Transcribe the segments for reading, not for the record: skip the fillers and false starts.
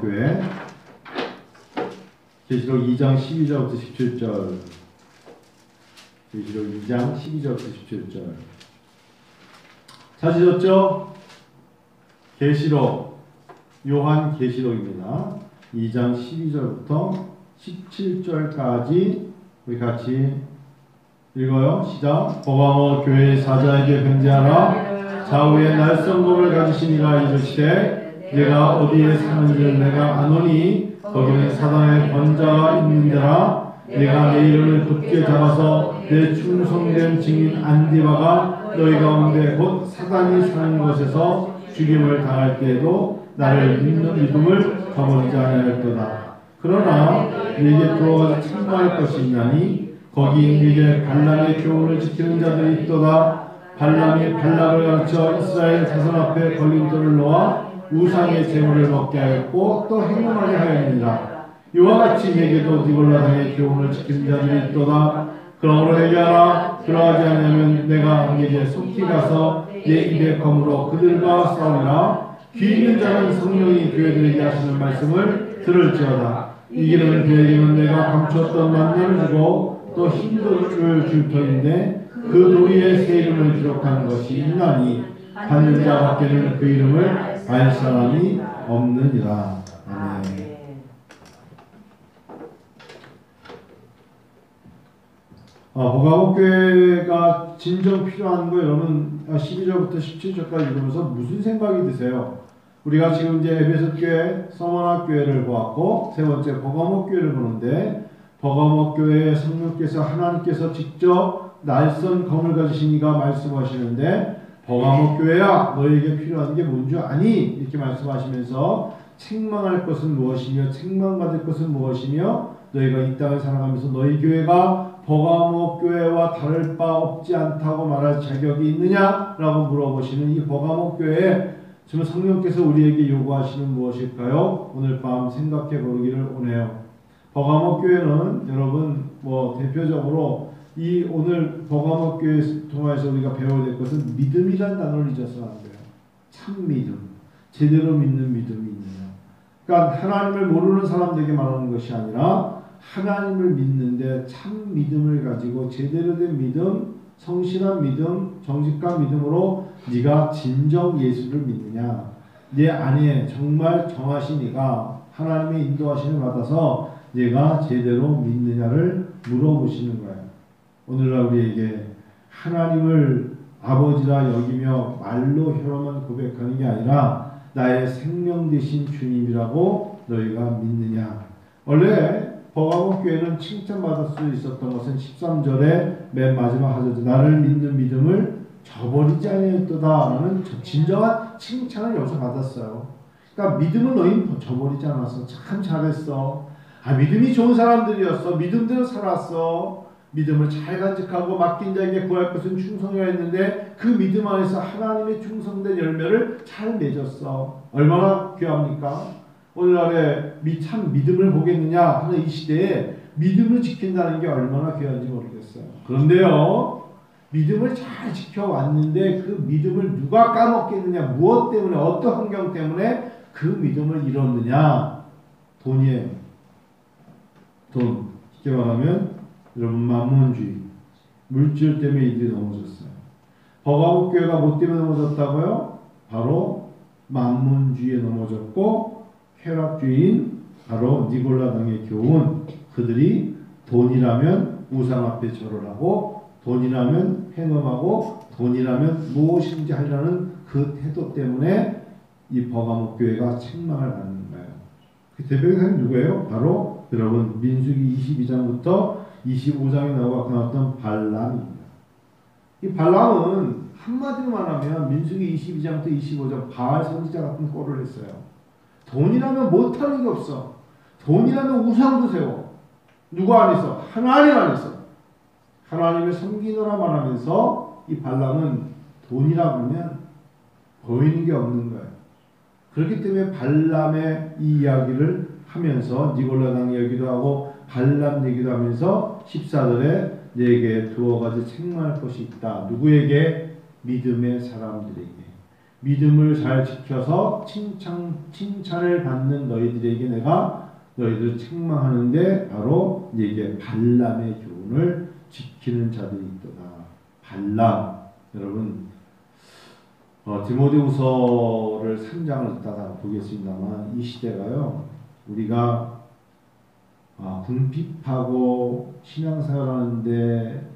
교회 계시록 2장 12절부터 17절 계시록 2장 12절부터 17절 찾으셨죠? 계시록 요한 계시록입니다. 2장 12절부터 17절까지 우리 같이 읽어요. 시작. 보가모 교회의 사자에게 편지하라. 좌우에 날성검을 가지시니라 이르시되 내가 어디에 사는지를 내가 아노니 거기는 사단의 권자가 있는 데라. 내가 내 이름을 굳게 잡아서 내 충성된 증인 안디바가 너희 가운데 곧 사단이 사는 곳에서 죽임을 당할 때에도 나를 믿는 믿음을 저버리지 아니하였도다. 그러나 네게 들어가서 참가할 것이 있나니 거기 네게 발람의 교훈을 지키는 자들이 있도다. 발람이 발락을 가르쳐 이스라엘 자손 앞에 걸림돌을 놓아 우상의 제물을 먹게 하였고 또 행음하게 하였느니라. 이와 같이 내게도 디볼라 당의 교훈을 지키는 자들이 있도다. 그러므로 얘기하라. 그러하지 않으면 내가 네게 속히 가서 내 입의 검으로 그들과 싸우리라. 귀 있는 자는 성령이 교회들에게 하시는 말씀을 들을지어다. 이기는 그에게는 내가 감추었던 만나를 주고 또 힘들을 줄 터인데 그 도리에 새 이름을 기록하는 것이 있나니 받는 자밖에는 그 이름을 알 사람이 없느니라. 아멘. 보가모 교회가 진정 필요한 거 여러분 12절부터 17절까지 읽으면서 무슨 생각이 드세요? 우리가 지금 이제 에베소 교회, 서머나 교회를 보았고 세 번째 보가모 교회를 보는데 보가모 교회의 성령께서 하나님께서 직접 날선 검을 가지시니가 말씀하시는데 보가모 교회야 너에게 필요한 게 뭔 줄 아니? 이렇게 말씀하시면서 책망할 것은 무엇이며 책망받을 것은 무엇이며 너희가 이 땅을 살아가면서 너희 교회가 보가모 교회와 다를 바 없지 않다고 말할 자격이 있느냐라고 물어보시는 이 보가모 교회에 지금 성령께서 우리에게 요구하시는 무엇일까요? 오늘 밤 생각해 보기를 원해요. 보가모 교회는 여러분 대표적으로 이 오늘 보가모 교회 통해서 우리가 배워야 될 것은 믿음이라는 단어를 잊어서는 안 돼요. 참 믿음, 제대로 믿는 믿음이 있느냐. 그러니까 하나님을 모르는 사람들에게 말하는 것이 아니라 하나님을 믿는데 참 믿음을 가지고 제대로 된 믿음, 성실한 믿음, 정직한 믿음으로 네가 진정 예수를 믿느냐. 내 안에 정말 정하신 이가 하나님의 인도하심을 받아서 네가 제대로 믿느냐를 물어보시는 거예요. 오늘날 우리에게 하나님을 아버지라 여기며 말로 혀로만 고백하는 게 아니라 나의 생명 되신 주님이라고 너희가 믿느냐. 원래 보가모 교회는 칭찬받을 수 있었던 것은 13절에 맨 마지막 하절에 나를 믿는 믿음을 저버리지 아니하였도다라는 진정한 칭찬을 여기서 받았어요. 그러니까 믿음을 너희 저버리지 않았어. 참 잘했어. 믿음이 좋은 사람들이었어. 믿음대로 살았어. 믿음을 잘 간직하고 맡긴 자에게 구할 것은 충성해야 했는데 그 믿음 안에서 하나님의 충성된 열매를 잘 맺었어. 얼마나 귀합니까? 오늘날에 참 믿음을 보겠느냐 하는 이 시대에 믿음을 지킨다는 게 얼마나 귀한지 모르겠어요. 그런데요, 믿음을 잘 지켜왔는데 그 믿음을 누가 까먹겠느냐, 무엇 때문에, 어떤 환경 때문에 그 믿음을 잃었느냐? 돈이에요. 돈. 쉽게 말하면 여러분 만문주의, 물질 때문에 이들이 넘어졌어요. 보가모 교회가 뭐 때문에 넘어졌다고요? 바로 만문주의에 넘어졌고 쾌락주의인 바로 니골라당의 교훈. 그들이 돈이라면 우상 앞에 절을 하고 돈이라면 행음하고 돈이라면 무엇인지 하려는 그 태도 때문에 이 보가모 교회가 책망을 받는 거예요. 그 대표적인 누구예요? 바로 여러분 민수기 22장부터 25장에 나왔던 발람입니다. 이 발람은 한마디로 말하면 민수기 22장부터 25장 바알 선지자 같은 꼴을 했어요. 돈이라면 못하는 게 없어. 돈이라면 우상도 세워. 누구 안에서? 하나님 안에서. 하나님을 섬기노라 말하면서 이 발람은 돈이라고 하면 보이는 게 없는 거예요. 그렇기 때문에 발람의 이 이야기를 하면서 니골라당 얘기도 하고 발람 얘기도 하면서 14절에 내게 두어 가지 책망할 것이 있다. 누구에게? 믿음의 사람들에게. 믿음을 잘 지켜서 칭찬을 받는 너희들에게 내가 너희들을 책망하는데 바로 이게 발람의 교훈을 지키는 자들이 있도다. 발람, 여러분 디모데후서를 3장을 듣다가 보겠습니다만 이 시대가요 우리가 궁핍하고 신앙생활하는데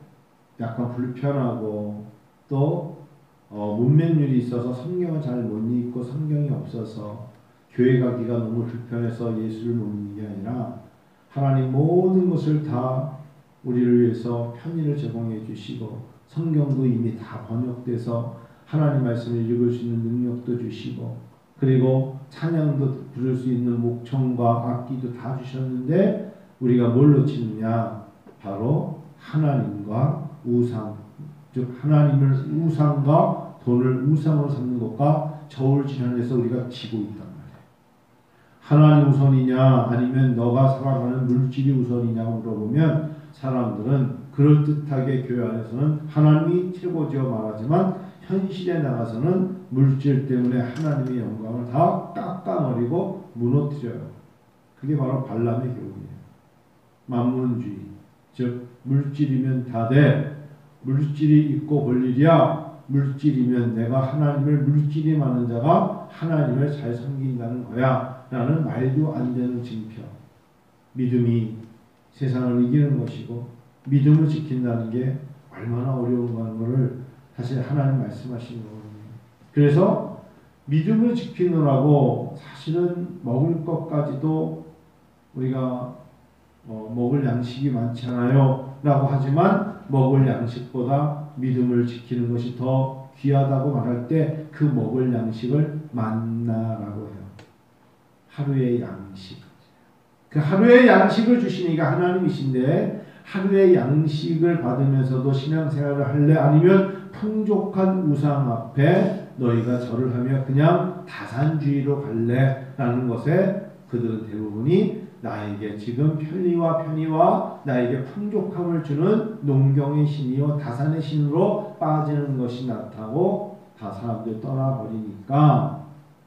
약간 불편하고 또 문맹률이 있어서 성경을 잘 못 읽고 성경이 없어서 교회 가기가 너무 불편해서 예수를 못 믿는 게 아니라 하나님 모든 것을 다 우리를 위해서 편의를 제공해 주시고 성경도 이미 다 번역돼서 하나님 말씀을 읽을 수 있는 능력도 주시고 그리고 찬양도 부를 수 있는 목청과 악기도 다 주셨는데 우리가 뭘 놓치느냐? 바로 하나님과 우상, 즉 하나님을 우상과 돈을 우상으로 삼는 것과 저울질환에서 우리가 지고 있단 말이에요. 하나님 우선이냐 아니면 너가 살아가는 물질이 우선이냐고 물어보면 사람들은 그럴듯하게 교회 안에서는 하나님이 최고죠 말하지만 현실에 나가서는 물질 때문에 하나님의 영광을 다 깎아버리고 무너뜨려요. 그게 바로 발람의 교훈이에요. 만문주의, 즉 물질이면 다 돼. 물질이 있고 볼 일이야. 물질이면 내가 하나님을 물질이 많은 자가 하나님을 잘 섬긴다는 거야 라는 말도 안 되는 증표. 믿음이 세상을 이기는 것이고 믿음을 지킨다는 게 얼마나 어려운가 하는 것을 사실 하나님 말씀하시는 거거든요. 그래서 믿음을 지키느라고 사실은 먹을 것까지도 우리가 먹을 양식이 많잖아요 라고 하지만 먹을 양식보다 믿음을 지키는 것이 더 귀하다고 말할 때 그 먹을 양식을 만나라고 해요. 하루의 양식. 그 하루의 양식을 주시니까 하나님이신데 하루의 양식을 받으면서도 신앙생활을 할래? 아니면 풍족한 우상 앞에 너희가 절을 하며 그냥 다산주의로 갈래? 라는 것에 그들은 대부분이 나에게 지금 편리와 나에게 풍족함을 주는 농경의 신이요 다산의 신으로 빠지는 것이 나타나고 다 사람들 떠나버리니까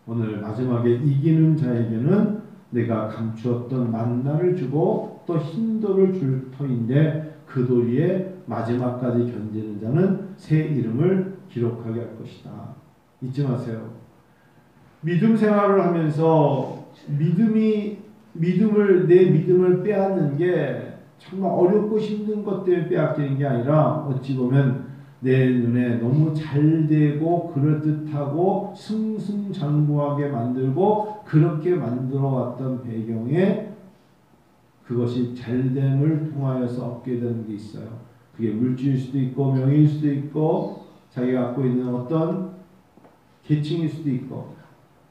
오늘 마지막에 이기는 자에게는 내가 감추었던 만나를 주고 또 흰돌을 줄 터인데 그 돌 위에 마지막까지 견디는 자는 새 이름을 기록하게 할 것이다. 잊지 마세요. 믿음 생활을 하면서 내 믿음을 빼앗는 게 정말 어렵고 힘든 것 때문에 빼앗기는 게 아니라 어찌 보면 내 눈에 너무 잘 되고 그럴듯하고 승승장구하게 만들고 그렇게 만들어 왔던 배경에 그것이 잘됨을 통하여서 얻게 되는 게 있어요. 그게 물질일 수도 있고 명예일 수도 있고 자기가 갖고 있는 어떤 계층일 수도 있고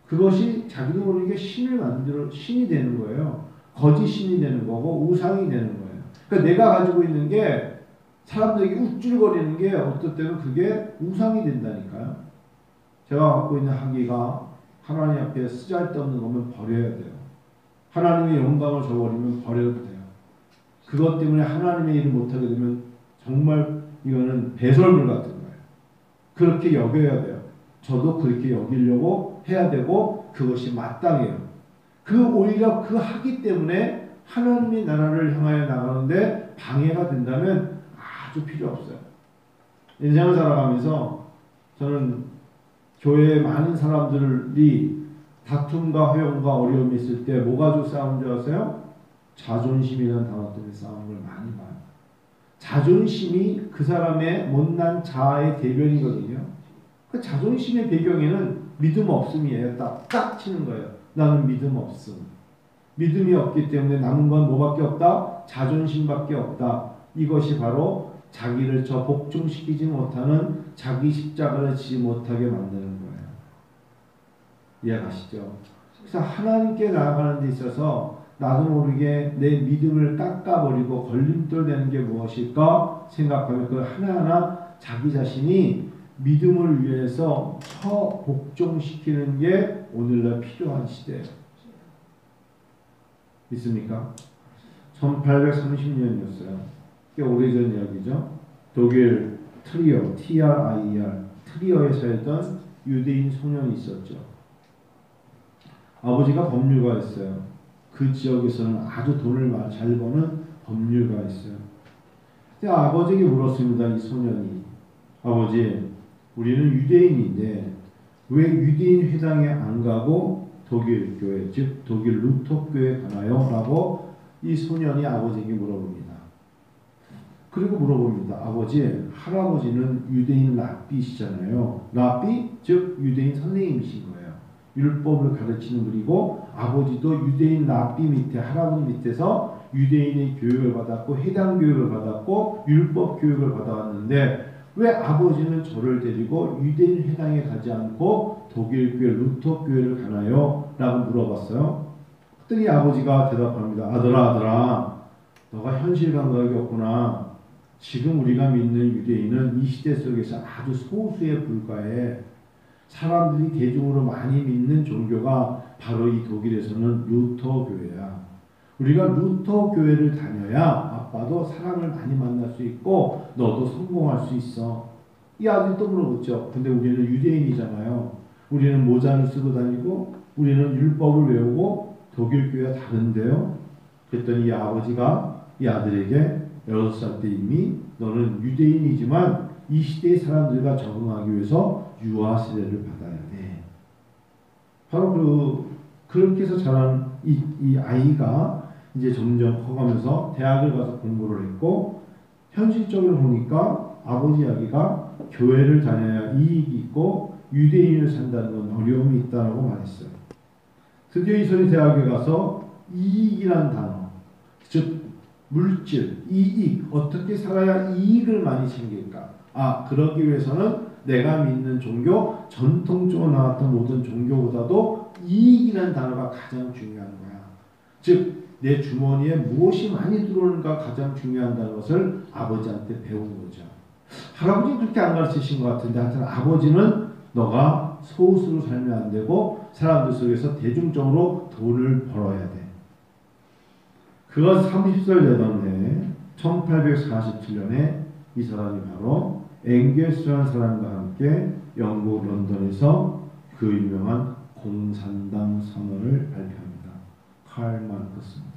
그것이 자기도 모르게 신이 되는 거예요. 거짓 신이 되는 거고 우상이 되는 거예요. 그러니까 내가 가지고 있는 게 사람들에게 우쭐거리는 게 어떨 때는 그게 우상이 된다니까요. 제가 갖고 있는 학위가 하나님 앞에 쓰잘데없는 거면 버려야 돼요. 하나님의 영광을 저버리면 버려도 돼요. 그것 때문에 하나님의 일을 못하게 되면 정말 이거는 배설물 같은 거예요. 그렇게 여겨야 돼요. 저도 그렇게 여기려고 해야 되고 그것이 마땅해요. 오히려 그 학위 때문에 하나님의 나라를 향하여 나가는데 방해가 된다면 아주 필요 없어요. 인생을 살아가면서 저는 교회에 많은 사람들이 다툼과 허용과 어려움이 있을 때 뭐가 주 싸우는 줄 아세요? 자존심이라는 단어 때문에 싸우는 걸 많이 봐요. 자존심이 그 사람의 못난 자아의 대변이거든요. 그 자존심의 배경에는 믿음 없음이에요. 딱 치는 거예요. 나는 믿음 없음. 믿음이 없기 때문에 남은 건 뭐밖에 없다? 자존심밖에 없다. 이것이 바로 자기를 저 복종시키지 못하는 자기 십자가를 지지 못하게 만드는 거예요. 이해가시죠? 그래서 하나님께 나아가는 데 있어서 나도 모르게 내 믿음을 깎아버리고 걸림돌 되는 게 무엇일까 생각하면 그 하나하나 자기 자신이 믿음을 위해서 복종시키는 게 오늘날 필요한 시대예요. 믿습니까? 1830년이었어요. 꽤 오래전 이야기죠. 독일 트리어, TRIER, 트리어에 살던 유대인 소년이 있었죠. 아버지가 법률가였어요. 그 지역에서는 아주 돈을 잘 버는 법률가였어요. 근데 아버지에게 물었습니다. 이 소년이. 아버지, 우리는 유대인인데 왜 유대인 회당에 안 가고 독일 교회, 즉 독일 루터 교회 가나요? 라고 이 소년이 아버지에게 물어봅니다. 그리고 물어봅니다. 아버지, 할아버지는 유대인 랍비시잖아요. 랍비, 즉 유대인 선생님이신 거예요. 율법을 가르치는 분이고 아버지도 유대인 랍비 밑에, 할아버지 밑에서 유대인의 교육을 받았고 해당 교육을 받았고 율법 교육을 받아왔는데 왜 아버지는 저를 데리고 유대인 회당에 가지 않고 독일 교회 루터 교회를 가나요? 라고 물어봤어요. 그랬더니 아버지가 대답합니다. 아들아, 너가 현실 감각이 없구나. 지금 우리가 믿는 유대인은 이 시대 속에서 아주 소수에 불과해. 사람들이 대중으로 많이 믿는 종교가 바로 이 독일에서는 루터 교회야. 우리가 루터 교회를 다녀야 아빠도 사람을 많이 만날 수 있고 너도 성공할 수 있어. 이 아들이 또 물어보죠. 근데 우리는 유대인이잖아요. 우리는 모자를 쓰고 다니고 우리는 율법을 외우고 독일 교회와 다른데요. 그랬더니 이 아버지가 이 아들에게 6살 때 이미 너는 유대인이지만 이 시대의 사람들과 적응하기 위해서 유아 세례를 받아야 돼. 바로 그렇게 해서 자란 이 아이가 이제 점점 커가면서 대학을 가서 공부를 했고 현실적으로 보니까 아버지 이야기가 교회를 다녀야 이익이 있고 유대인을 산다는 건 어려움이 있다라고 말했어요. 드디어 이 소리 대학에 가서 이익이란 단어, 즉 물질, 이익, 어떻게 살아야 이익을 많이 챙길까? 그러기 위해서는 내가 믿는 종교, 전통적으로 나왔던 모든 종교보다도 이익이라는 단어가 가장 중요한 거야. 즉, 내 주머니에 무엇이 많이 들어오는가 가장 중요하다는 것을 아버지한테 배운 거죠. 할아버지는 그렇게 안 가르치신 것 같은데 하여튼 아버지는 너가 소수로 살면 안 되고 사람들 속에서 대중적으로 돈을 벌어야 돼. 그가 30살 되던 해 1847년에 이 사람이 바로 엥겔스라는 사람과 함께 영국 런던에서 그 유명한 공산당 선언을 발표합니다. 칼 마르크스입니다.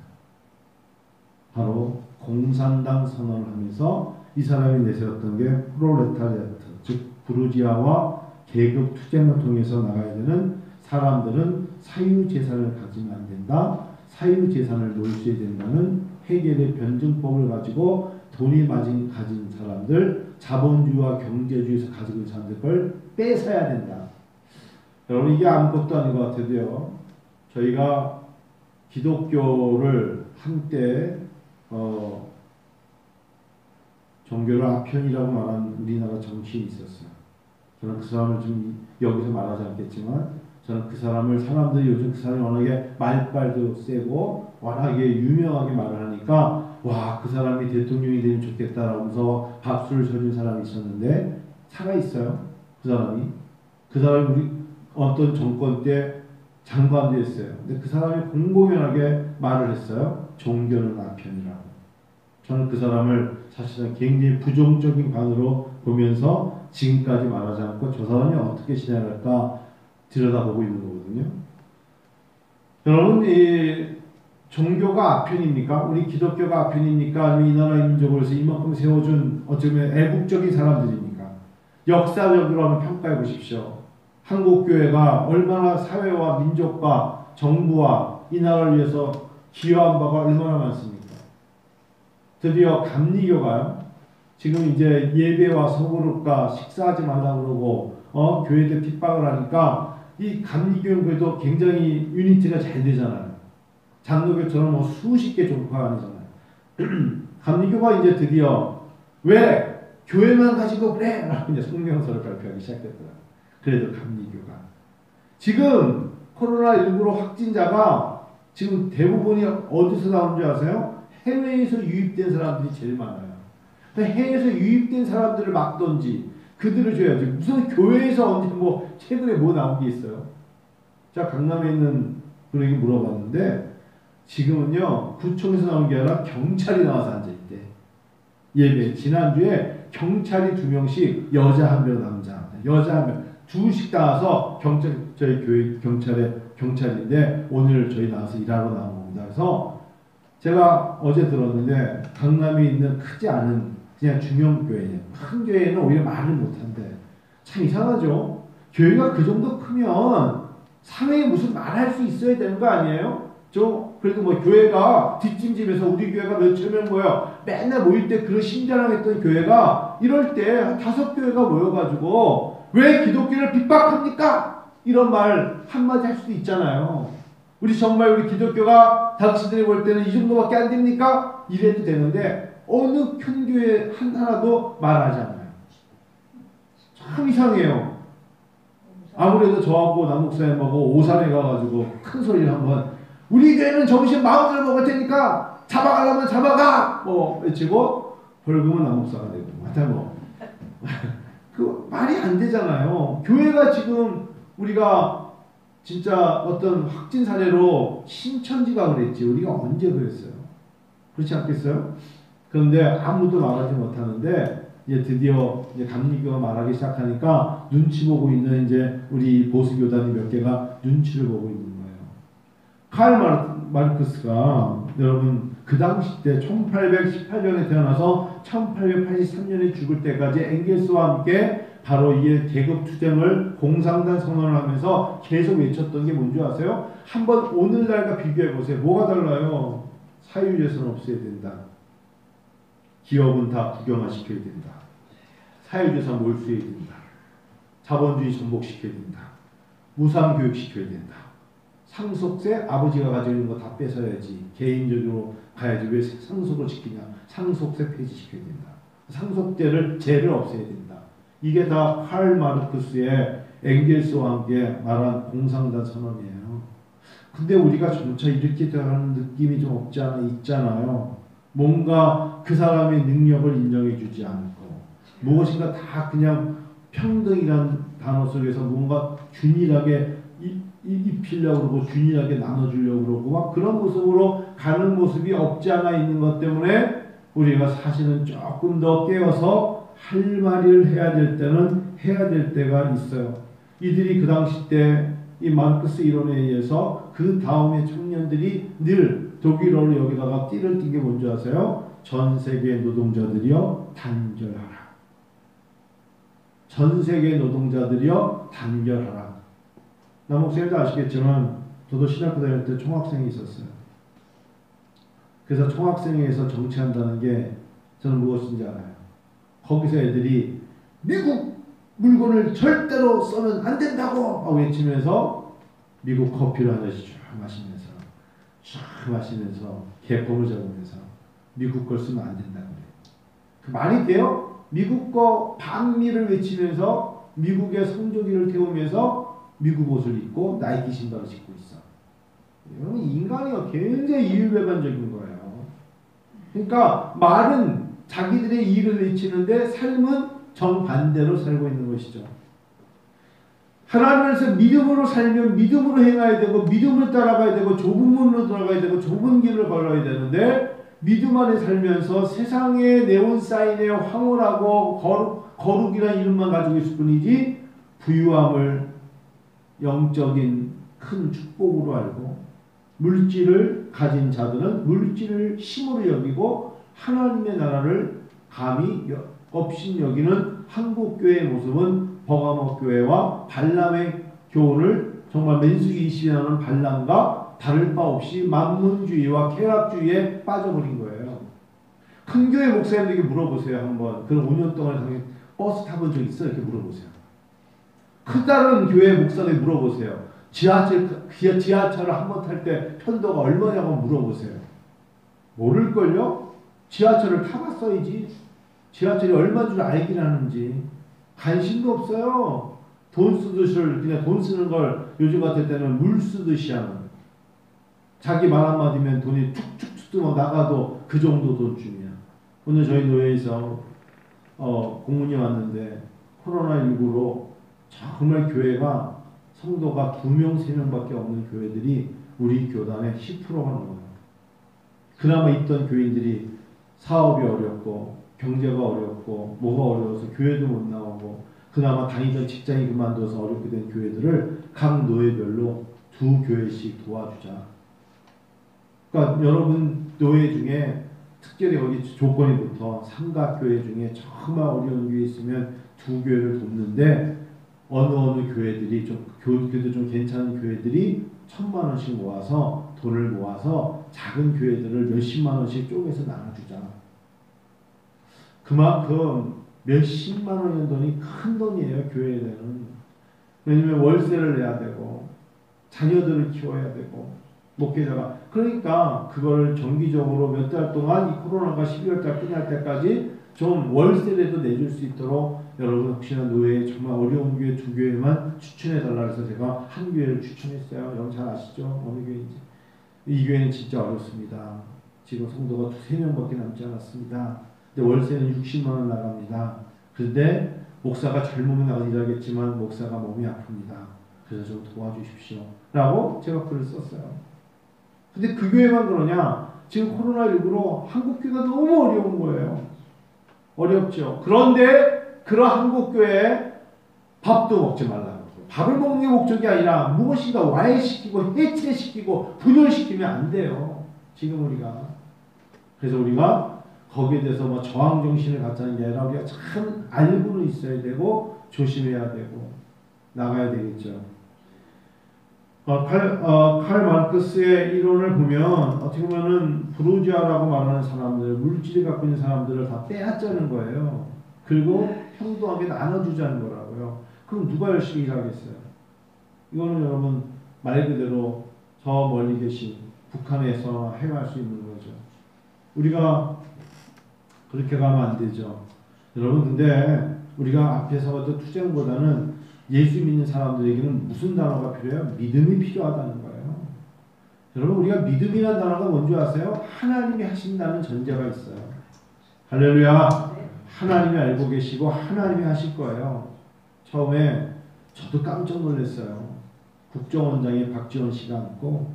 바로 공산당 선언을 하면서 이 사람이 내세웠던 게 프롤레타리아트, 즉 부르지아와 계급 투쟁을 통해서 나가야 되는 사람들은 사유재산을 가지면 안 된다. 사유재산을 놓으셔야 된다는 해겔의 변증법을 가지고 돈이 가진 사람들, 자본주의와 경제주의에서 가지고 있는 사람들 걸 뺏어야 된다. 여러분 이게 아무것도 아닌 것 같아도요. 저희가 기독교를 한때 종교를 아편이라고 말하는 우리나라 정치인이 있었어요. 저는 그 사람을 좀 여기서 말하지 않겠지만 저는 그 사람을 사람들이 요즘 그 사람이 워낙에 말빨도 세고 워낙에 유명하게 말을 하니까 와, 그 사람이 대통령이 되면 좋겠다라면서 박수를 쳐준 사람이 있었는데 살아있어요. 그 사람이 우리 어떤 정권 때 장관도 했어요. 근데 그 사람이 공공연하게 말을 했어요. 종교는 아편이라고. 저는 그 사람을 사실은 굉장히 부정적인 관으로 보면서 지금까지 말하지 않고 저 사람이 어떻게 신앙할까 들여다보고 있는 거거든요. 여러분, 이 종교가 아편입니까? 우리 기독교가 아편입니까? 아니면 이 나라 민족으로 해서 이만큼 세워준 어쩌면 애국적인 사람들입니까? 역사적으로 한번 평가해 보십시오. 한국교회가 얼마나 사회와 민족과 정부와 이 나라를 위해서 기여한 바가 얼마나 많습니까? 드디어 감리교가요. 지금 이제 예배와 서그룹과 식사하지 말라고 그러고 교회들 핍박을 하니까 이 감리교는 그래도 굉장히 유니티가 잘 되잖아요. 장로교처럼 뭐 수십 개 종파가 아니잖아요. 감리교가 이제 드디어 왜 교회만 가지고 그래? 라고 이제 성명서를 발표하기 시작했더라고요. 그래도 감리교가 지금 코로나19로 확진자가 지금 대부분이 어디서 나오는 줄 아세요? 해외에서 유입된 사람들이 제일 많아요. 해외에서 유입된 사람들을 막던지 그들을 줘야지. 무슨 교회에서 언제 뭐 최근에 뭐 나온 게 있어요? 자, 강남에 있는 분에게 물어봤는데 지금은요 구청에서 나온 게 아니라 경찰이 나와서 앉아있대. 예배 지난주에 경찰이 2명씩 여자 1명 남자 여자 1명 2씩 나와서 저희 교회 경찰인데 오늘 저희 나와서 일하러 나온 겁니다. 그래서 제가 어제 들었는데 강남에 있는 크지 않은 그냥 중형교회예요. 큰 교회는 오히려 말을 못한대. 참 이상하죠. 교회가 그 정도 크면 사회에 무슨 말할 수 있어야 되는 거 아니에요? 그래도 뭐 교회가 뒷짐집에서 우리 교회가 몇천 명 모여 맨날 모일 때 그런 신자랑했던 교회가 이럴 때 5교회가 모여가지고 왜 기독교를 핍박합니까? 이런 말 한마디 할 수도 있잖아요. 우리 정말 우리 기독교가 당신들이 볼 때는 이 정도밖에 안 됩니까? 이래도 되는데 어느 큰 교회 하나도 말하지 않아요. 참 이상해요. 아무래도 저하고 남목사님하고 오산에 가가지고 큰 소리를 한번 우리 교회는 정신 마음대로 먹을 테니까 잡아가려면 잡아가! 뭐 외치고 벌금은 남목사가 되고 하여튼 뭐 그 말이 안 되잖아요. 교회가 지금 우리가 진짜 어떤 확진 사례로 신천지가 그랬지 우리가 언제 그랬어요? 그렇지 않겠어요? 그런데 아무도 말하지 못하는데 이제 드디어 이제 감리교가 말하기 시작하니까 눈치 보고 있는 이제 우리 보수 교단이 몇 개가 눈치를 보고 있는 거예요. 칼 마르크스가 여러분 그 당시 때 1818년에 태어나서 1883년에 죽을 때까지 엥겔스와 함께 바로 이 계급 투쟁을 공산당 선언을 하면서 계속 외쳤던 게 뭔지 아세요? 한번 오늘날과 비교해 보세요. 뭐가 달라요? 사유재산 없애야 된다. 기업은 다 국영화시켜야 된다. 사유재산 몰수해야 된다. 자본주의 전복시켜야 된다. 무상교육시켜야 된다. 상속세 아버지가 가지고 있는 거 다 뺏어야지. 개인적으로 가야지. 왜 상속을 시키냐. 상속세 폐지시켜야 된다. 상속제를 없애야 된다. 이게 다 칼 마르크스의 엥겔스와 함께 말한 공산당 선언이에요. 근데 우리가 점차 이렇게 되어가는 느낌이 좀 없지 않아 있잖아요. 뭔가 그 사람의 능력을 인정해 주지 않고 무엇인가 다 그냥 평등이란 단어 속에서 뭔가 균일하게 입히려고 그러고 균일하게 나눠주려고 그러고 막 그런 모습으로 가는 모습이 없지 않아 있는 것 때문에 우리가 사실은 조금 더 깨어서 할 말을 해야 될 때는 해야 될 때가 있어요. 이들이 그 당시 때 이 마르크스 이론에 의해서 그 다음에 청년들이 늘 독일어로 여기다가 띠를 띈 게 뭔지 아세요? 전 세계 노동자들이여 단결하라. 전 세계 노동자들이여 단결하라. 남목사님도 아시겠지만 저도 신학교 다닐 때 총학생이 있었어요. 그래서 총학생회에서 정치한다는 게 저는 무엇인지 알아요. 거기서 애들이 미국 물건을 절대로 써면 안 된다고 하고 외치면서 미국 커피를 한 잔씩 쫙 마시면서 개껌을 잡으면서 미국 걸 쓰면 안 된다고 그래요. 그 말이 돼요? 미국 거 반미를 외치면서 미국의 성조기를 태우면서 미국 옷을 입고 나이키 신발을 신고 있어. 이건 인간이 굉장히 이율배반적인 거예요. 그러니까 말은 자기들의 이익을 외치는데 삶은 정반대로 살고 있는 것이죠. 하나님께서 믿음으로 살면 믿음으로 행해야 되고 믿음을 따라가야 되고 좁은 문으로 들어가야 되고 좁은 길을 걸어야 되는데 믿음 안에 살면서 세상에 네온사인에 황홀하고 거룩이라는 이름만 가지고 있을 뿐이지 부유함을 영적인 큰 축복으로 알고 물질을 가진 자들은 물질을 힘으로 여기고 하나님의 나라를 감히 없인 여기는 한국교회의 모습은 버가모 교회와 발람의 교훈을 정말 맨수기 20에 나오는 발람과 다를 바 없이 만문주의와 쾌락주의에 빠져버린 거예요. 큰 교회 목사님들에게 물어보세요. 한번. 그런 5년 동안 버스 타본 적 있어요? 이렇게 물어보세요. 다른 교회 목사님에게 물어보세요. 지하철을 한번 탈 때 편도가 얼마냐고 물어보세요. 모를걸요? 지하철을 타봤어야지. 지하철이 얼마인 줄 알긴 하는지. 관심도 없어요. 돈 쓰듯이 그냥 돈 쓰는 걸 요즘 같을 때는 물 쓰듯이 하는. 자기 말 한마디면 돈이 툭툭 뜯어 나가도 그 정도 돈쯤이야. 오늘 저희 노예에서 공문이 왔는데 코로나19로 정말 교회가 성도가 2명, 3명밖에 없는 교회들이 우리 교단의 10%가 넘어요. 그나마 있던 교인들이 사업이 어렵고 경제가 어렵고 뭐가 어려워서 교회도 못 나오고 그나마 다니던 직장이 그만둬서 어렵게 된 교회들을 각 노예별로 2교회씩 도와주자. 그러니까 여러분 노예 중에 특별히 거기 조건이 붙어 삼각교회 중에 정말 어려운 교회 있으면 2교회를 돕는데 어느 교회들이 교회도 좀 괜찮은 교회들이 1,000만 원씩 모아서 돈을 모아서 작은 교회들을 몇십만 원씩 쪼개서 나눠주자. 그만큼 몇십만 원의 돈이 큰 돈이에요. 교회에는. 왜냐면 월세를 내야 되고 자녀들을 키워야 되고 목회자가. 그러니까 그걸 정기적으로 몇 달 동안 이 코로나가 12월달 끝날 때까지 좀 월세라도 내줄 수 있도록 여러분 혹시나 노예 정말 어려운 교회 2교회만 추천해달라 해서 제가 한 교회를 추천했어요. 여러분 잘 아시죠? 어느 교회인지. 이 교회는 진짜 어렵습니다. 지금 성도가 3명밖에 남지 않았습니다. 근데 월세는 60만 원 나갑니다. 그런데 목사가 잘 몸이 나가서 일하겠지만 목사가 몸이 아픕니다. 그래서 좀 도와주십시오. 라고 제가 글을 썼어요. 근데 그 교회만 그러냐? 지금 코로나19로 한국교회가 너무 어려운 거예요. 어렵죠. 그런데 그런 한국교회에 밥도 먹지 말라고. 밥을 먹는 게 목적이 아니라 무엇인가 와해시키고 해체시키고 분열시키면 안 돼요. 지금 우리가. 그래서 우리가 거기에 대해서 뭐 저항정신을 갖자는 게 아니라 우리가 참 알고는 있어야 되고 조심해야 되고 나가야 되겠죠. 칼 마르크스의 이론을 보면 어떻게 보면은 부르주아라고 말하는 사람들, 물질이 갖고 있는 사람들을 다 빼앗자는 거예요. 그리고 평등하게 나눠주자는 거라고요. 그럼 누가 열심히 일하겠어요? 이거는 여러분 말 그대로 저 멀리 계신 북한에서 행할 수 있는 거죠. 우리가 그렇게 가면 안 되죠. 여러분 근데 우리가 앞에서 투쟁보다는 예수 믿는 사람들에게는 무슨 단어가 필요해요? 믿음이 필요하다는 거예요. 여러분 우리가 믿음이라는 단어가 뭔지 아세요? 하나님이 하신다는 전제가 있어요. 할렐루야. 하나님이 알고 계시고 하나님이 하실 거예요. 처음에 저도 깜짝 놀랐어요. 국정원장이 박지원 씨가 앉고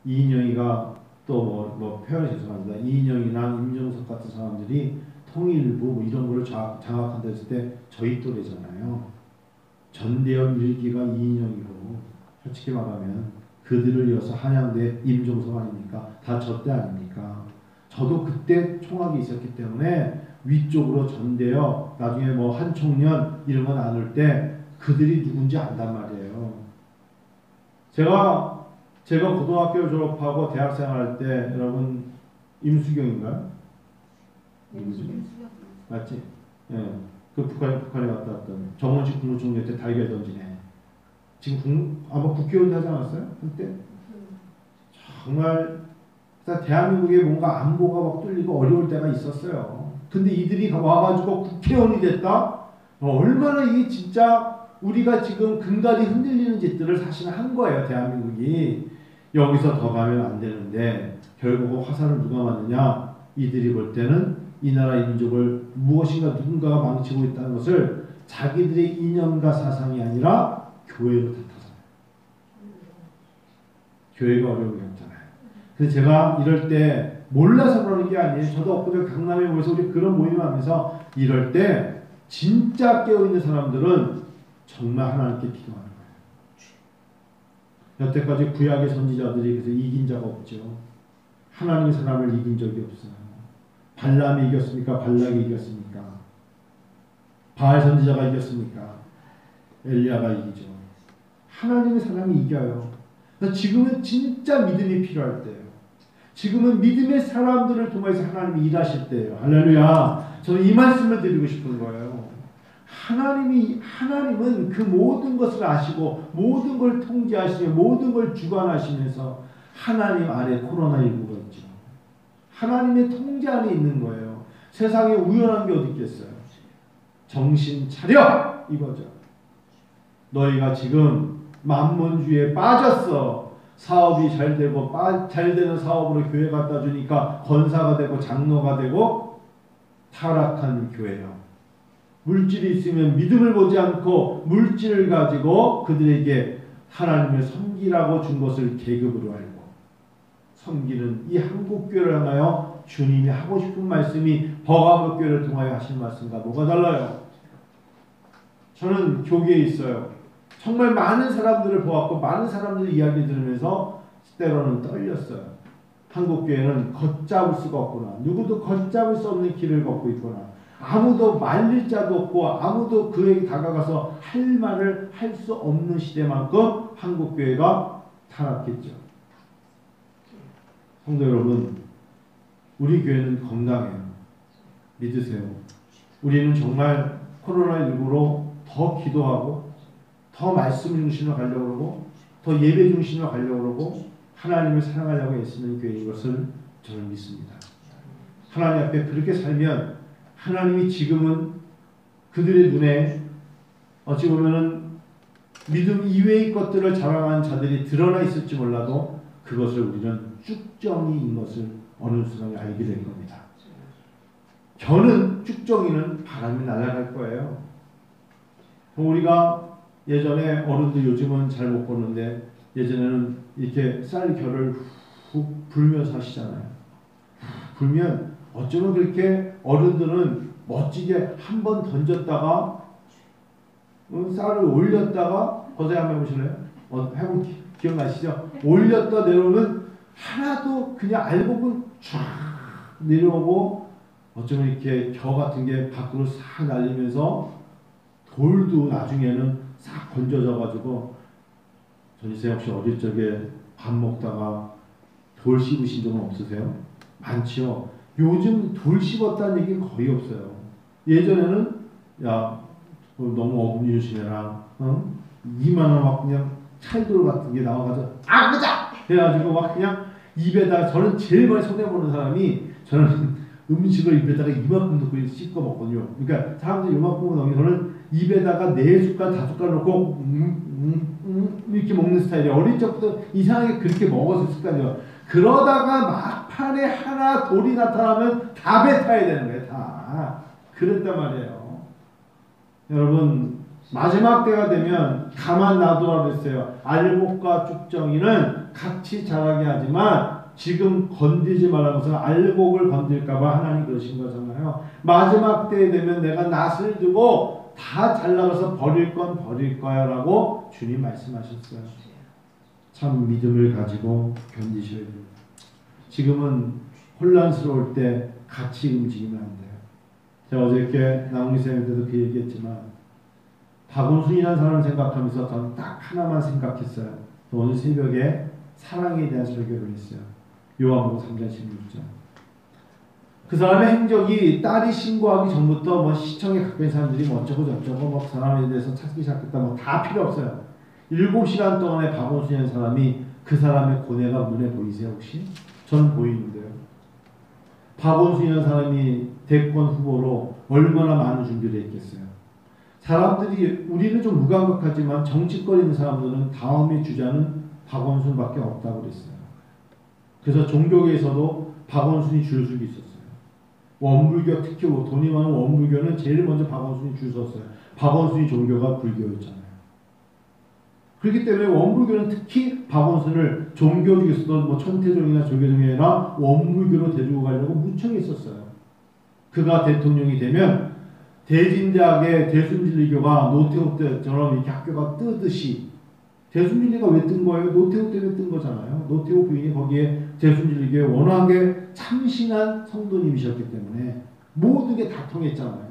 이인영이가 또 표현이 죄송합니다. 이인영이나 임종석 같은 사람들이 통일부 뭐 이런 거를 장악한다 했을 때 저희 또래잖아요. 전대현 일기가 이인영이고 솔직히 말하면 그들을 이어서 한양대 임종석 아닙니까? 다 저 때 아닙니까? 저도 그때 총학이 있었기 때문에 위쪽으로 전대여 나중에 뭐 한총련 이런 거 나눌 때 그들이 누군지 안단 말이에요. 제가 고등학교 졸업하고 대학생 할 때 여러분 임수경인가요? 누구지? 맞지? 예. 그 북한에 갔다 왔던 정원식 국무총리 때 달걀 던지네. 지금 아마 국회의원 하지 않았어요? 한때? 정말 대한민국에 뭔가 안보가 막 뚫리고 어려울 때가 있었어요. 근데 이들이 와가지고 국회의원이 됐다? 얼마나 이게 진짜 우리가 지금 근간이 흔들리는 짓들을 사실 한 거예요. 대한민국이. 여기서 더 가면 안 되는데 결국 화살을 누가 맞느냐? 이들이 볼 때는 이 나라 민족을 무엇인가 누군가가 망치고 있다는 것을 자기들의 이념과 사상이 아니라 교회로 탓하잖아요. 교회가 어려움이 없잖아요. 그래서 제가 이럴 때 몰라서 그러는 게 아니에요. 저도 엊그제 강남에 모여서 우리 그런 모임을 하면서 이럴 때 진짜 깨어있는 사람들은 정말 하나님께 기도하는 거예요. 여태까지 구약의 선지자들이 그래서 이긴 자가 없죠. 하나님의 사람을 이긴 적이 없어요. 발람이 이겼습니까? 발락이 이겼습니까? 바알 선지자가 이겼습니까? 엘리야가 이기죠. 하나님의 사람이 이겨요. 그래서 지금은 진짜 믿음이 필요할 때예요. 지금은 믿음의 사람들을 통해서 하나님이 일하실 때예요. 할렐루야. 저는 이 말씀을 드리고 싶은 거예요. 하나님은 그 모든 것을 아시고 모든 걸 통제하시며 모든 걸 주관하시면서 하나님 안에 코로나19가 있죠. 하나님의 통제 안에 있는 거예요. 세상에 우연한 게 어디 있겠어요. 정신 차려! 이거죠. 너희가 지금 만몬주의에 빠졌어. 사업이 잘 되고 잘 되는 사업으로 교회 갖다 주니까 권사가 되고 장로가 되고 타락한 교회요. 물질이 있으면 믿음을 보지 않고 물질을 가지고 그들에게 하나님을 섬기라고 준 것을 계급으로 알고 섬기는 이 한국교회를 향하여 주님이 하고 싶은 말씀이 버가목교회를 통하여 하신 말씀과 뭐가 달라요? 저는 교계에 있어요. 정말 많은 사람들을 보았고 많은 사람들의 이야기 들으면서 때로는 떨렸어요. 한국 교회는 걷잡을 수가 없구나. 누구도 걷잡을 수 없는 길을 걷고 있구나. 아무도 말릴 자도 없고 아무도 그에게 다가가서 할 말을 할 수 없는 시대만큼 한국 교회가 타락했죠. 성도 여러분, 우리 교회는 건강해요. 믿으세요. 우리는 정말 코로나19로 더 기도하고 더 말씀 중심으로 가려고 그러고 더 예배 중심으로 가려고 그러고 하나님을 사랑하려고 애쓰는 교회인 것을 저는 믿습니다. 하나님 앞에 그렇게 살면 하나님이 지금은 그들의 눈에 어찌 보면은 믿음 이외의 것들을 자랑한 자들이 드러나 있을지 몰라도 그것을 우리는 쭉정이인 것을 어느 순간에 알게 될 겁니다. 겨는 쭉정이는 바람이 날아갈 거예요. 우리가 예전에 어른들 요즘은 잘 못 보는데 예전에는 이렇게 쌀겨를 훅 불면서 하시잖아요. 불면 어쩌면 그렇게 어른들은 멋지게 한 번 던졌다가 쌀을 올렸다가 거기서 한번 해보실래요? 해본 기억나시죠? 올렸다 내려오면 하나도 그냥 알곡은 쫙 내려오고 어쩌면 이렇게 겨 같은 게 밖으로 싹 날리면서 돌도 나중에는 싹 건져져 가지고 전희세 혹시 어릴 적에 밥 먹다가 돌 씹으신 적은 없으세요? 많지요. 요즘 돌 씹었다는 얘기는 거의 없어요. 예전에는 야 너무 어금니 조심해라. 어? 2만 원 막 그냥 찰돌 같은 게 나와가지고 아그자 해가지고 막 그냥 입에다 저는 제일 많이 손해보는 사람이 저는 음식을 입에다가 이만큼 넣고 씹고 먹거든요. 그러니까 사람들이 이만큼 넣으면 저는 입에다가 4숟갈 5숟갈 넣고 이렇게 먹는 스타일이에요. 어릴 적부터 이상하게 그렇게 먹어서 습관이에요. 그러다가 막판에 하나 돌이 나타나면 다 뱉어야 되는 거예요. 다. 그랬단 말이에요. 여러분 마지막 때가 되면 가만 놔두라 그랬어요. 알곡과 쭉정이는 같이 자라게 하지만 지금 건들지 말라고서 알곡을 건들까봐 하나님 그러신 거잖아요. 마지막 때에 되면 내가 낫을 두고 다 잘라서 버릴 건 버릴 거야 라고 주님 말씀하셨어요. 참 믿음을 가지고 견디셔야 돼요. 지금은 혼란스러울 때 같이 움직이면 안 돼요. 제가 어저께 나홍기 쌤한테도 그 얘기했지만 박원순이라는 사람을 생각하면서 저는 딱 하나만 생각했어요. 오늘 새벽에 사랑에 대한 설교를 했어요. 요한복음 3장 16절. 그 사람의 행적이 딸이 신고하기 전부터 뭐 시청에 가까운 사람들이 뭐 어쩌고 저쩌고 뭐 사람에 대해서 찾기 시작했다 뭐 다 필요 없어요. 7시간 동안에 박원순이라는 사람이 그 사람의 고뇌가 눈에 보이세요 혹시? 전 보이는데요. 박원순이라는 사람이 대권 후보로 얼마나 많은 준비를 했겠어요. 사람들이 우리는 좀 무감각하지만 정치권에 있는 사람들은 다음의 주자는 박원순밖에 없다고 그랬어요. 그래서 종교계에서도 박원순이 줄 서기 있었어요. 원불교 특히 돈이 많은 원불교는 제일 먼저 박원순이 줄 섰어요. 박원순이 종교가 불교였잖아요. 그렇기 때문에 원불교는 특히 박원순을 종교 중에서도 뭐 천태종이나 조계종이 아니라 원불교로 데리고 가려고 무척 했었어요. 그가 대통령이 되면 대진대학의 대순진리교가 노태우 때처럼 이렇게 학교가 뜨듯이 대순진리가 왜 뜬 거예요? 노태우 때문에 뜬 거잖아요. 노태우 부인이 거기에 대순진리교에 워낙에 참신한 성도님이셨기 때문에 모든 게 다 통했잖아요.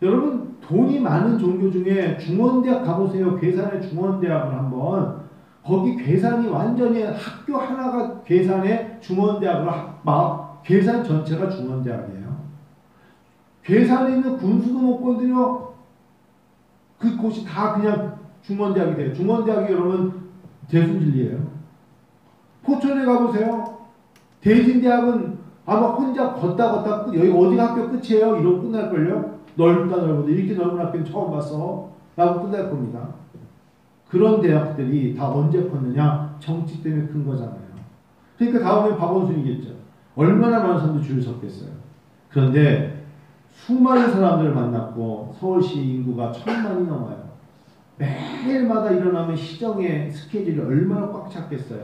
여러분 돈이 많은 종교 중에 중원대학 가보세요. 괴산의 중원대학을 한번 거기 괴산이 완전히 학교 하나가 괴산의 중원대학으로 막 괴산 전체가 중원대학이에요. 괴산에 있는 군수도 못 건드려 그 곳이 다 그냥 중원대학이 돼요. 중원대학이 여러분 대순진리예요. 포천에 가보세요. 대진대학은 아마 혼자 걷다 여기 어디가 학교 끝이에요? 이러고 끝날걸요? 넓다 넓은데 이렇게 넓은 학교는 처음 봤어 라고 끝날 겁니다. 그런 대학들이 다 언제 컸느냐? 정치 때문에 큰 거잖아요. 그러니까 다음에 박원순이겠죠. 얼마나 많은 사람들이 줄을 섰겠어요. 그런데 수많은 사람들을 만났고 서울시 인구가 1000만이 넘어요. 매일마다 일어나면 시정의 스케줄이 얼마나 꽉 찼겠어요.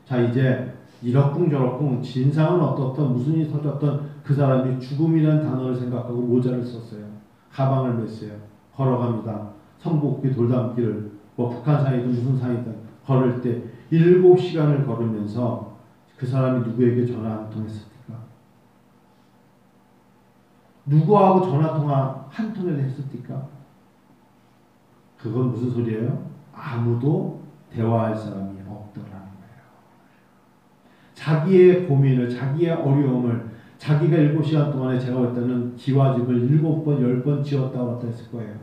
자 이제 이러쿵저러쿵 진상은 어떻든 무슨 일이 터졌든 그 사람이 죽음이라는 단어를 생각하고 모자를 썼어요. 가방을 맸어요. 걸어갑니다. 성북 돌담길을 뭐 북한 사이든 무슨 사이든 걸을 때 7시간을 걸으면서 그 사람이 누구에게 전화 한 통 했습니까? 누구하고 전화통화 한 통을 했습니까? 그건 무슨 소리예요? 아무도 대화할 사람이 없더라는 거예요. 자기의 고민을, 자기의 어려움을 자기가 7시간 동안에 제가 볼 때는 기와집을 7번, 10번 지었다 왔다 했을 거예요.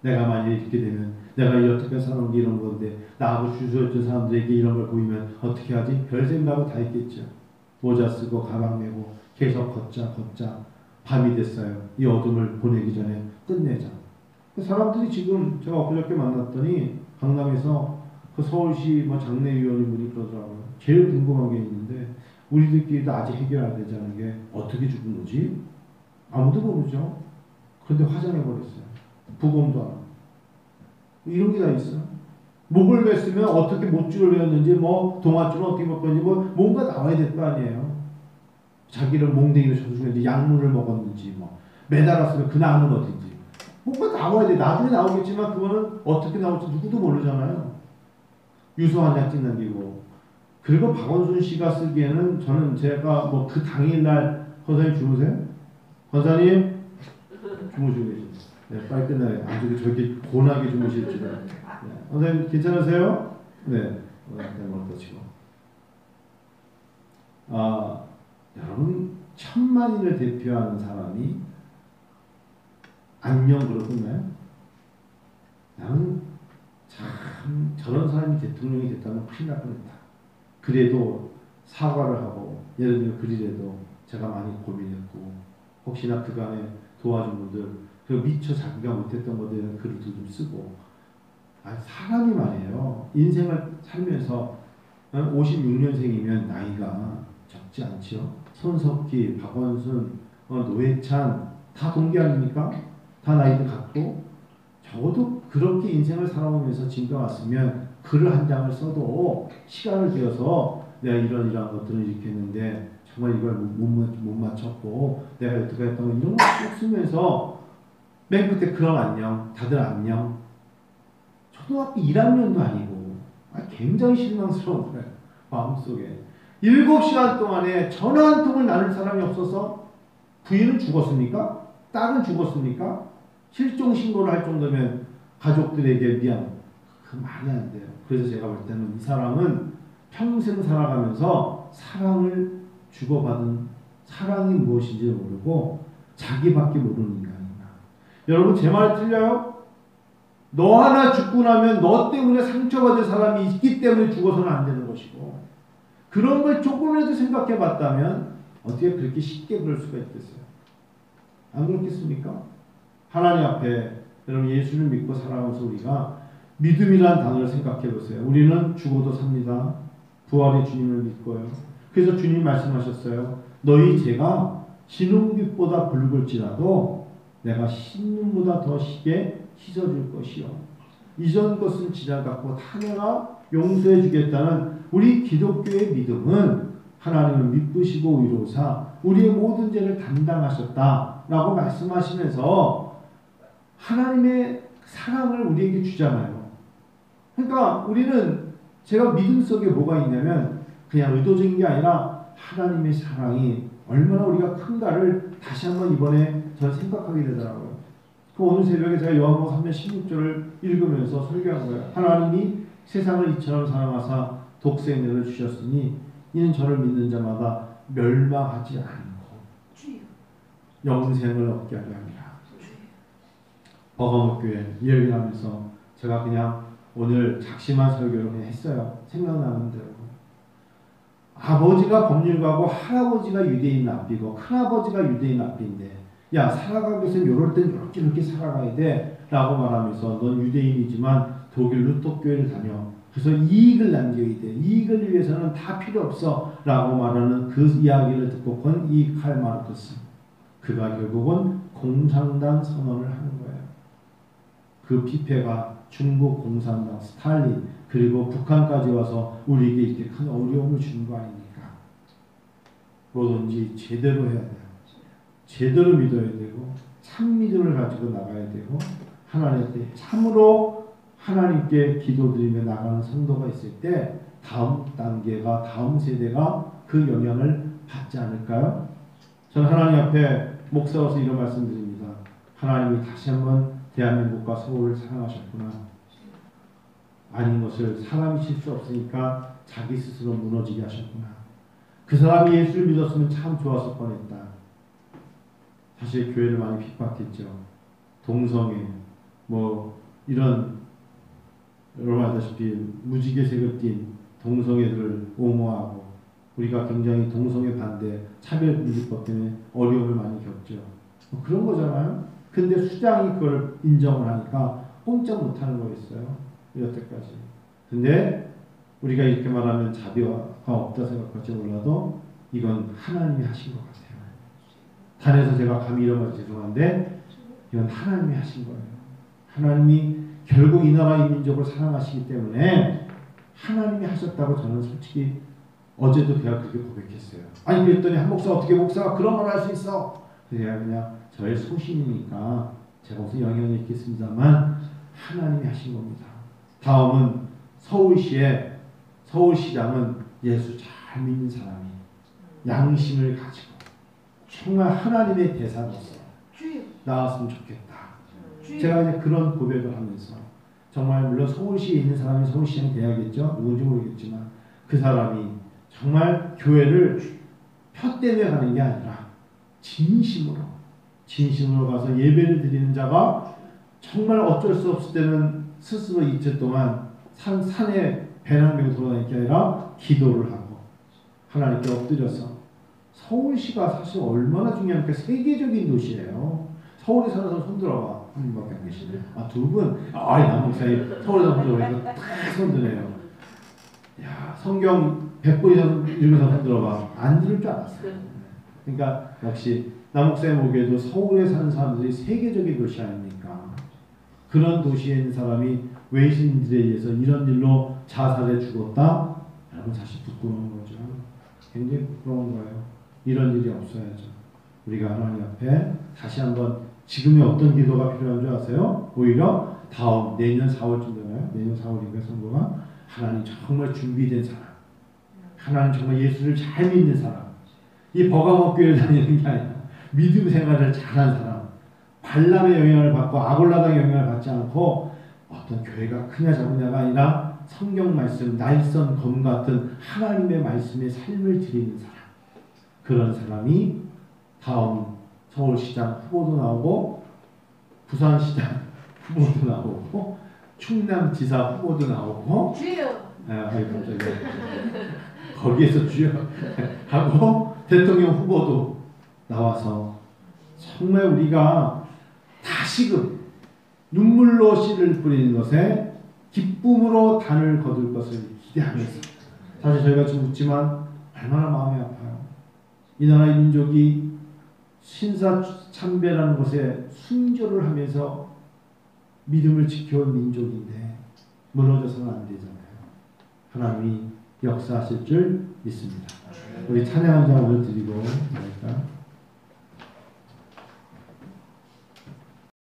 내가 만약에 이렇게 되면 내가 어떻게 사는 게 이런 건데 나하고 주소였던 사람들에게 이런 걸 보이면 어떻게 하지? 별 생각을 다 했겠죠. 모자 쓰고 가방 메고 계속 걷자 밤이 됐어요. 이 어둠을 보내기 전에 끝내자. 사람들이 지금 제가 엊그저께 만났더니 강남에서 그 서울시 뭐 장례위원회 분이 그러더라고요. 제일 궁금한 게 있는데 우리들끼리도 아직 해결 안 되자는 게 어떻게 죽은 거지? 아무도 모르죠. 그런데 화장해버렸어요. 부검도 안 하고. 이런 게 다 있어. 목을 맸으면 어떻게 못줄을 외웠는지 뭐 동아줄은 어떻게 바꿨는지 뭐 뭔가 나와야 될 거 아니에요. 자기를 몽댕이로 쳐서 죽였는지 약물을 먹었는지 뭐 매달았으면 그 나무는 어딘지 뭔가 나와야 돼. 나중에 나오겠지만 그거는 어떻게 나올지 누구도 모르잖아요. 유서한 약진 남기고. 그리고 박원순 씨가 쓰기에는 저는 제가 뭐 그 당일날 권사님 주무세요? 권사님 주무시고 계세요. 네, 빨리 끝나요. 아주 저렇게 고나게 주무실지도. 네. 권사님 괜찮으세요? 네. 머리 치고. 여러분 1000만인을 대표하는 사람이 안녕 그러고 끝나요? 나는 참 저런 사람이 대통령이 됐다면 큰일 날 뻔했다. 그래도 사과를 하고 예를 들면 글이라도 제가 많이 고민했고 혹시나 그간에 도와준 분들 그 미처 자기가 못했던 것에 대한 글을 좀 쓰고 사람이 말이에요. 인생을 살면서 56년생이면 나이가 적지 않죠. 손석희, 박원순, 노회찬 다 동기 아닙니까? 다 나이도 같고 적어도 그렇게 인생을 살아오면서 지켜왔으면 글을 한 장을 써도 시간을 들여서 내가 이런 것들을 이렇게 했는데 정말 이걸 못 맞췄고 내가 어떻게 했던 거 이런 거 쭉 쓰면서 맨 끝에 그럼 안녕 다들 안녕 초등학교 1학년도 아니고 굉장히 실망스러운 거예요. 마음속에 7시간 동안에 전화 한 통을 나눌 사람이 없어서 부인은 죽었습니까? 딸은 죽었습니까? 실종 신고를 할 정도면 가족들에게 미안. 그 말이 안 돼요. 그래서 제가 볼 때는 이 사람은 평생 살아가면서 사랑을 주고받은 사랑이 무엇인지 모르고 자기밖에 모르는 인간이다. 여러분 제 말 틀려요? 너 하나 죽고 나면 너 때문에 상처받을 사람이 있기 때문에 죽어서는 안 되는 것이고 그런 걸 조금이라도 생각해 봤다면 어떻게 그렇게 쉽게 그럴 수가 있겠어요? 안 그렇겠습니까? 하나님 앞에 여러분 예수를 믿고 살아가면서 우리가 믿음이라는 단어를 생각해 보세요. 우리는 죽어도 삽니다. 부활의 주님을 믿고요. 그래서 주님 말씀하셨어요. 너희 죄가 진홍빛보다 붉을지라도 내가 신눈보다 더 쉽게 씻어줄 것이요. 이전 것은 지나갔고 다 내가 용서해 주겠다는 우리 기독교의 믿음은 하나님을 믿으시고 위로사 우리의 모든 죄를 담당하셨다라고 말씀하시면서 하나님의 사랑을 우리에게 주잖아요. 그러니까 우리는 제가 믿음 속에 뭐가 있냐면 그냥 의도적인 게 아니라 하나님의 사랑이 얼마나 우리가 큰가를 다시 한번 이번에 저는 생각하게 되더라고요. 그 오늘 새벽에 제가 요한복음 3장 16절을 읽으면서 설교한 거예요. 하나님이 세상을 이처럼 사랑하사 독생자를 주셨으니 이는 저를 믿는 자마다 멸망하지 않고 영생을 얻게 하려 합니다. 버거목교회 이야기를 하면서 제가 그냥 오늘 작심한 설교를 그냥 했어요. 생각나는 대로. 아버지가 법률가고 할아버지가 유대인 납비고 큰아버지가 유대인 납비인데 야 살아가기 위해서 이럴 땐 이렇게 살아가야 돼 라고 말하면서 넌 유대인이지만 독일 루터교회를 다녀. 그래서 이익을 남겨야 돼. 이익을 위해서는 다 필요 없어 라고 말하는 그 이야기를 듣고선 이 칼 마르크스 그가 결국은 공산당 선언을 하는 거예요. 그 피폐가 중국 공산당 스탈린 그리고 북한까지 와서 우리에게 이렇게 큰 어려움을 주는 거 아닙니까? 뭐든지 제대로 해야 돼요. 제대로 믿어야 되고 참 믿음을 가지고 나가야 되고 하나님께 참으로 하나님께 기도드리며 나가는 성도가 있을 때 다음 단계가 다음 세대가 그 영향을 받지 않을까요? 저는 하나님 앞에 목사로서 이런 말씀드립니다. 하나님이 다시 한번 대한민국과 서울을 사랑하셨구나. 아닌 것을 사람이실 수 없으니까 자기 스스로 무너지게 하셨구나. 그 사람이 예수를 믿었으면 참 좋았을 뻔했다. 사실 교회를 많이 핍박했죠. 동성애 뭐 이런 여러분 알다시피 무지개색을 띤 동성애들을 옹호하고 우리가 굉장히 동성애 반대 차별금지법 때문에 어려움을 많이 겪죠. 뭐 그런 거잖아요. 근데 수장이 그걸 인정을 하니까 꼼짝 못하는 거였어요. 여태까지. 근데 우리가 이렇게 말하면 자비가 없다 생각할지 몰라도 이건 하나님이 하신 것 같아요. 단에서 제가 감히 이런 말 죄송한데 이건 하나님이 하신 거예요. 하나님이 결국 이 나라 이 민족을 사랑하시기 때문에 하나님이 하셨다고 저는 솔직히 어제도 제가 그렇게 고백했어요. 아니 그랬더니 한 목사 어떻게 목사가 그런 말 할 수 있어? 제가 그냥 저의 소신이니까 제가 무슨 영향이 있겠습니다만 하나님이 하신 겁니다. 다음은 서울시장은 예수 잘 믿는 사람이 양심을 가지고 정말 하나님의 대사로서 나왔으면 좋겠다. 제가 이제 그런 고백을 하면서 정말 물론 서울시에 있는 사람이 서울시장이 돼야겠죠. 누군지 모르겠지만 그 사람이 정말 교회를 푯대며 가는 게 아니라 진심으로 가서 예배를 드리는 자가 정말 어쩔 수 없을 때는 스스로 이틀 동안 산에 배낭 메고 돌아다닐 게 아니라 기도를 하고 하나님께 엎드려서 서울시가 사실 얼마나 중요한 게 세계적인 도시예요. 서울에 사는 사람 손 들어봐. 한 분밖에 안 계시네. 두 분? 남목사님 서울에서 손 들어보니까 딱 손드네요. 야, 성경 100번 이상 읽으면서 손 들어봐. 안 들을 줄 알았어요. 그러니까 역시 남목사님 보기에도 서울에 사는 사람들이 세계적인 도시 아닙니까? 그런 도시에 있는 사람이 외신들에 의해서 이런 일로 자살해 죽었다? 여러분 사실 부끄러운 거죠. 굉장히 부끄러운 거예요. 이런 일이 없어야죠. 우리가 하나님 앞에 다시 한번 지금의 어떤 기도가 필요한 줄 아세요? 오히려 다음 내년 4월쯤 되나요? 내년 4월인가 선거가 하나님 정말 준비된 사람, 하나님 정말 예수를 잘 믿는 사람, 이 버가목교회를 다니는 게 아니라 믿음 생활을 잘한 사람, 발람의 영향을 받고 아골라당의 영향을 받지 않고 어떤 교회가 크냐 작으냐가 아니라 성경 말씀, 날선 검 같은 하나님의 말씀에 삶을 드리는 사람, 그런 사람이 다음 서울시장 후보도 나오고 부산시장 후보도 나오고 충남지사 후보도 나오고 갑자기 거기에서 주요 하고 대통령 후보도 나와서 정말 우리가 다시금 눈물로 씨를 뿌리는 것에 기쁨으로 단을 거둘 것을 기대하면서 사실 저희가 좀 묻지만 얼마나 마음이 아파요. 이 나라의 민족이 신사참배라는 것에 순교를 하면서 믿음을 지켜온 민족인데 무너져서는 안 되잖아요. 하나님이 역사하실 줄 믿습니다. 우리 찬양 한 장 오늘 드리고 말까?